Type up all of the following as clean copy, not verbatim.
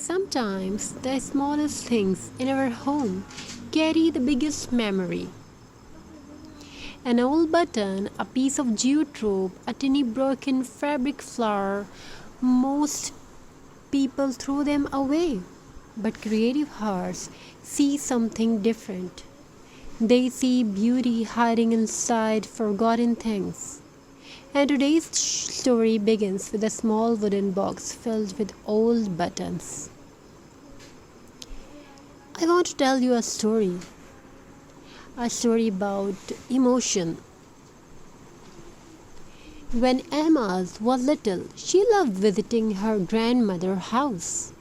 Sometimes the smallest things in our home carry the biggest memory. An old button, a piece of jute rope, a tiny broken fabric flower. Most people throw them away, but creative hearts see something different. They see beauty hiding inside forgotten things. And today's story begins with a small wooden box filled with old buttons. I want to tell you a story about emotion. When Emma was little, she loved visiting her grandmother's house.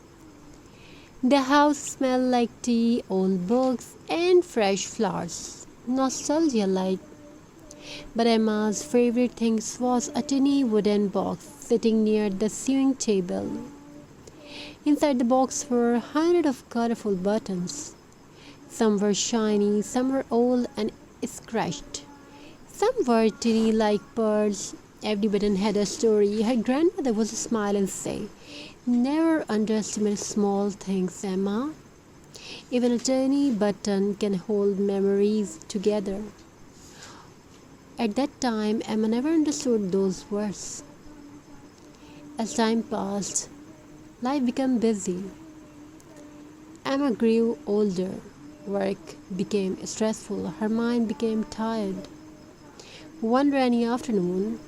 The house smelled like tea, old books, and fresh flowers. Nostalgia like. But Emma's favorite thing was a tiny wooden box sitting near the sewing table. Inside the box were hundreds of colorful buttons. Some were shiny, some were old and scratched. Some were teeny like pearls. Every button had a story. Her grandmother would smile and say, "Never underestimate small things, Emma. Even a tiny button can hold memories together." At that time, Emma never understood those words. As time passed, life became busy. Emma grew older. Work became stressful. Her mind became tired. One rainy afternoon,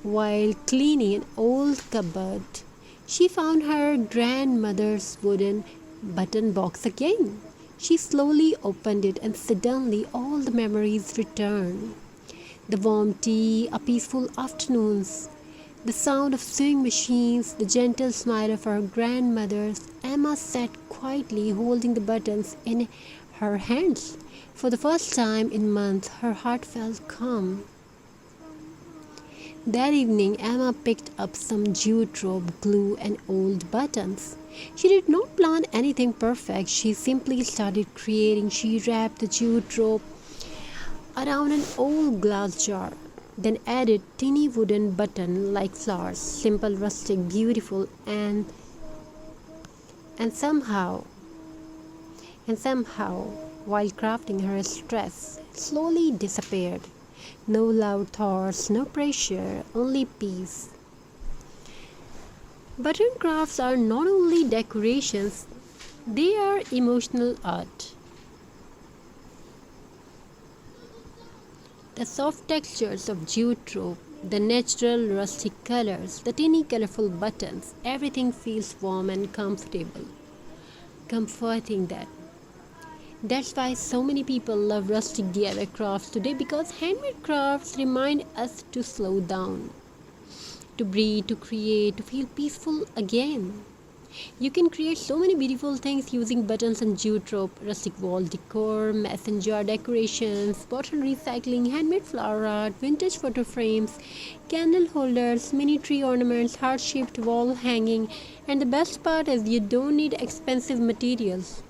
while cleaning an old cupboard, she found her grandmother's wooden button box again. She slowly opened it, and suddenly all the memories returned. The warm tea, a peaceful afternoons, the sound of sewing machines, the gentle smile of her grandmother. Emma sat quietly holding the buttons in her hands. For the first time in months, her heart felt calm. That evening, Emma picked up some jute rope, glue, and old buttons. She did not plan anything perfect. She simply started creating. She wrapped the jute rope around an old glass jar, then added teeny wooden button like flowers, simple, rustic, beautiful, and somehow, while crafting, her stress slowly disappeared. No loud thoughts, no pressure, only peace. Button crafts are not only decorations, they are emotional art. The soft textures of jute rope, the natural rustic colors, the tiny colorful buttons, everything feels warm and comforting that. That's why so many people love rustic DIY crafts today, because handmade crafts remind us to slow down, to breathe, to create, to feel peaceful again. You can create so many beautiful things using buttons and jute rope: rustic wall decor, mason jar decorations, bottle recycling, handmade flower art, vintage photo frames, candle holders, mini tree ornaments, heart-shaped wall hanging, and the best part is you don't need expensive materials.